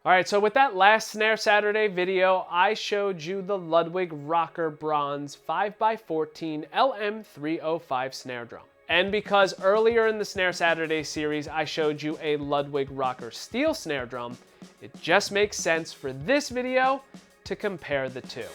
Alright, so with that last Snare Saturday video, I showed you the Ludwig Rocker Bronze 5x14 LM305 snare drum. And because earlier in the Snare Saturday series I showed you a Ludwig Rocker Steel snare drum, it just makes sense for this video to compare the two.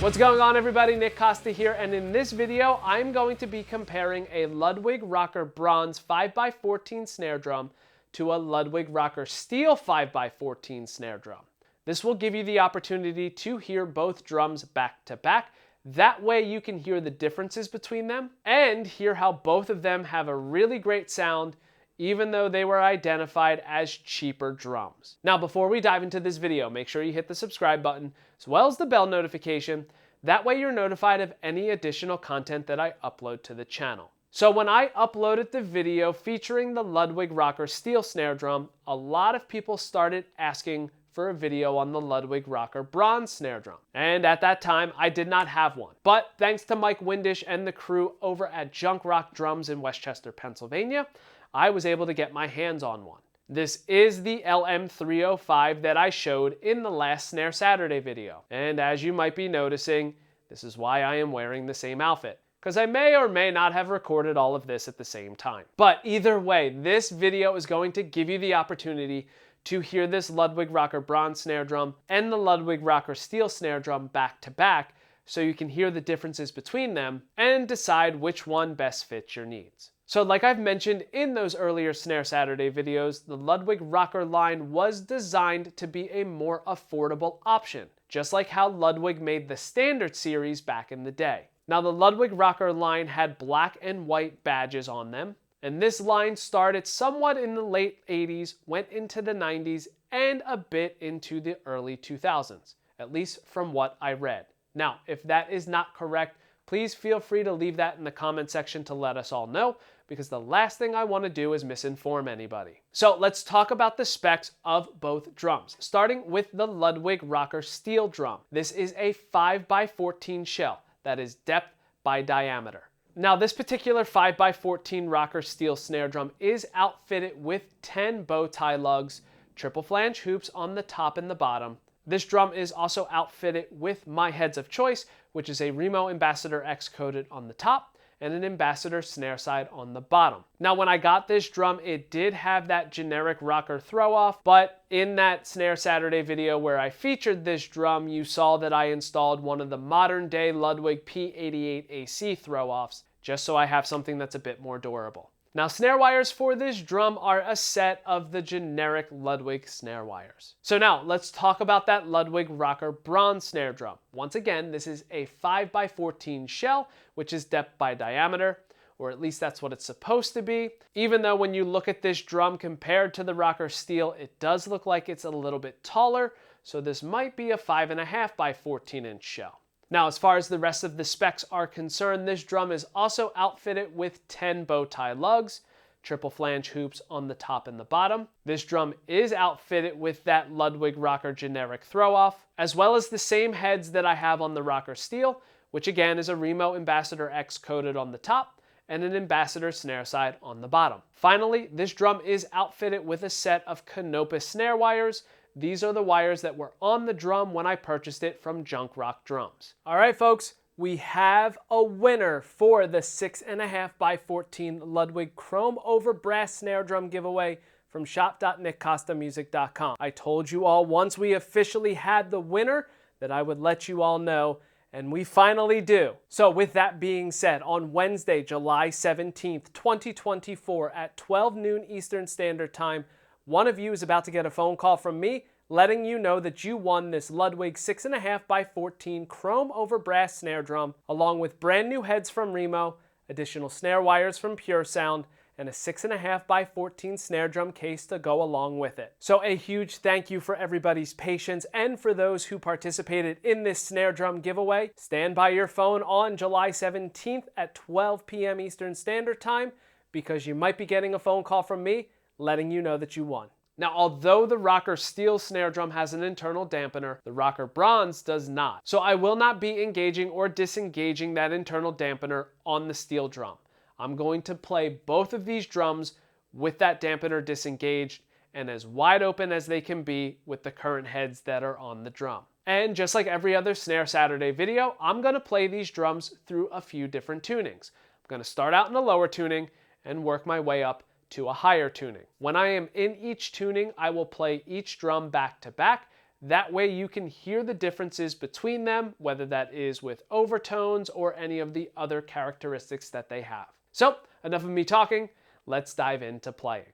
What's going on, everybody? Nick Costa here, and in this video I'm going to be comparing a Ludwig Rocker Bronze 5x14 snare drum to a Ludwig Rocker Steel 5x14 snare drum. This will give you the opportunity to hear both drums back to back. That way you can hear the differences between them and hear how both of them have a really great sound even though they were identified as cheaper drums. Now, before we dive into this video, make sure you hit the subscribe button as well as the bell notification. That way you're notified of any additional content that I upload to the channel. So when I uploaded the video featuring the Ludwig Rocker Steel snare drum, a lot of people started asking for a video on the Ludwig Rocker Bronze snare drum. And at that time, I did not have one. But thanks to Mike Windish and the crew over at Junk Rock Drums in Westchester, Pennsylvania, I was able to get my hands on one. This is the LM305 that I showed in the last Snare Saturday video. And as you might be noticing, this is why I am wearing the same outfit, because I may or may not have recorded all of this at the same time. But either way, this video is going to give you the opportunity to hear this Ludwig Rocker Bronze snare drum and the Ludwig Rocker Steel snare drum back to back, so you can hear the differences between them and decide which one best fits your needs. So like I've mentioned in those earlier Snare Saturday videos, the Ludwig Rocker line was designed to be a more affordable option, just like how Ludwig made the Standard series back in the day. Now, the Ludwig Rocker line had black and white badges on them, and this line started somewhat in the late 80s, went into the 90s, and a bit into the early 2000s, at least from what I read. Now, if that is not correct, please feel free to leave that in the comment section to let us all know, because the last thing I want to do is misinform anybody. So let's talk about the specs of both drums, starting with the Ludwig Rocker Steel drum. This is a 5x14 shell, that is depth by diameter. Now, this particular 5x14 Rocker Steel snare drum is outfitted with 10 bow tie lugs, triple flange hoops on the top and the bottom. This drum is also outfitted with my heads of choice, which is a Remo Ambassador X coated on the top and an Ambassador snare side on the bottom. Now, when I got this drum, it did have that generic rocker throw off, but in that Snare Saturday video where I featured this drum, you saw that I installed one of the modern day Ludwig P88 AC throw offs, just so I have something that's a bit more durable. Now, snare wires for this drum are a set of the generic Ludwig snare wires. So now let's talk about that Ludwig Rocker Bronze snare drum. Once again, this is a 5x14 shell, which is depth by diameter, or at least that's what it's supposed to be. Even though when you look at this drum compared to the Rocker Steel, it does look like it's a little bit taller, so this might be a 5.5x14-inch shell. Now, as far as the rest of the specs are concerned, this drum is also outfitted with 10 bow tie lugs, triple flange hoops on the top and the bottom. This drum is outfitted with that Ludwig Rocker generic throw-off, as well as the same heads that I have on the Rocker Steel, which again is a Remo Ambassador X coated on the top and an Ambassador snare side on the bottom. Finally, this drum is outfitted with a set of Canopus snare wires. These are the wires that were on the drum when I purchased it from Junk Rock Drums. All right, folks, we have a winner for the 6.5x14 Ludwig Chrome over Brass snare drum giveaway from shop.nickcostamusic.com. I told you all once we officially had the winner that I would let you all know, and we finally do. So with that being said, on Wednesday, July 17th, 2024 at 12 noon Eastern Standard Time, one of you is about to get a phone call from me letting you know that you won this Ludwig 6.5x14 Chrome over Brass snare drum, along with brand new heads from Remo, additional snare wires from Pure Sound, and a 6.5x14 snare drum case to go along with it. So a huge thank you for everybody's patience and for those who participated in this snare drum giveaway. Stand by your phone on July 17th at 12 p.m. Eastern Standard Time, because you might be getting a phone call from me letting you know that you won. Now, although the Rocker Steel snare drum has an internal dampener, the Rocker Bronze does not. So I will not be engaging or disengaging that internal dampener on the steel drum. I'm going to play both of these drums with that dampener disengaged and as wide open as they can be with the current heads that are on the drum. And just like every other Snare Saturday video, I'm going to play these drums through a few different tunings. I'm going to start out in a lower tuning and work my way up to a higher tuning. When I am in each tuning, I will play each drum back to back. That way you can hear the differences between them, whether that is with overtones or any of the other characteristics that they have. So, enough of me talking, let's dive into playing.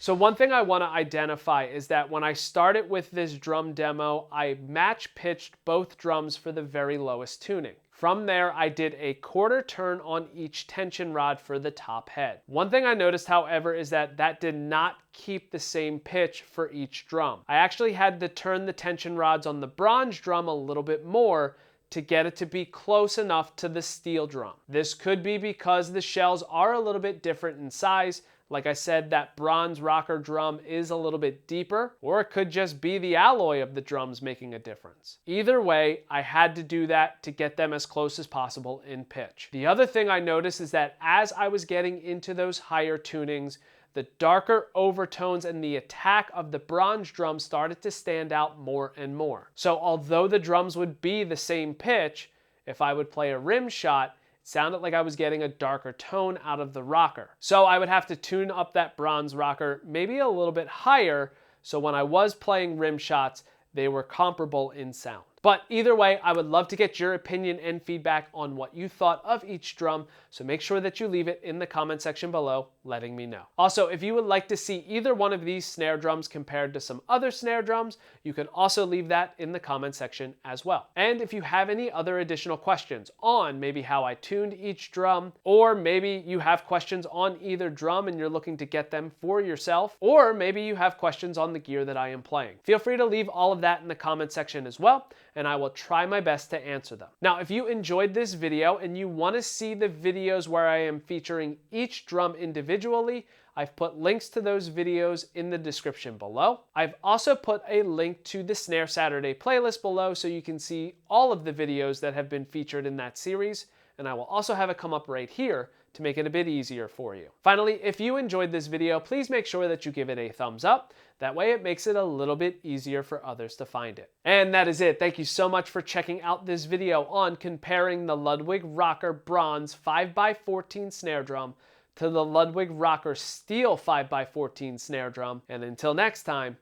So one thing I want to identify is that when I started with this drum demo, I match pitched both drums for the very lowest tuning. From there, I did a quarter turn on each tension rod for the top head. One thing I noticed, however, is that that did not keep the same pitch for each drum. I actually had to turn the tension rods on the bronze drum a little bit more to get it to be close enough to the steel drum. This could be because the shells are a little bit different in size. Like I said, that bronze rocker drum is a little bit deeper, or it could just be the alloy of the drums making a difference. Either way, I had to do that to get them as close as possible in pitch. The other thing I noticed is that as I was getting into those higher tunings, the darker overtones and the attack of the bronze drum started to stand out more and more. So although the drums would be the same pitch, if I would play a rim shot, sounded like I was getting a darker tone out of the rocker. So I would have to tune up that bronze rocker maybe a little bit higher, so when I was playing rim shots, they were comparable in sound. But either way, I would love to get your opinion and feedback on what you thought of each drum, so make sure that you leave it in the comment section below, letting me know. Also, if you would like to see either one of these snare drums compared to some other snare drums, you can also leave that in the comment section as well. And if you have any other additional questions on maybe how I tuned each drum, or maybe you have questions on either drum and you're looking to get them for yourself, or maybe you have questions on the gear that I am playing, feel free to leave all of that in the comment section as well, and I will try my best to answer them. Now, if you enjoyed this video and you want to see the videos where I am featuring each drum individually, I've put links to those videos in the description below. I've also put a link to the Snare Saturday playlist below so you can see all of the videos that have been featured in that series, and I will also have it come up right here to make it a bit easier for you. Finally, if you enjoyed this video, please make sure that you give it a thumbs up. That way it makes it a little bit easier for others to find it. And that is it. Thank you so much for checking out this video on comparing the Ludwig Rocker Bronze 5x14 snare drum to the Ludwig Rocker Steel 5x14 snare drum. And until next time,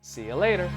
see you later.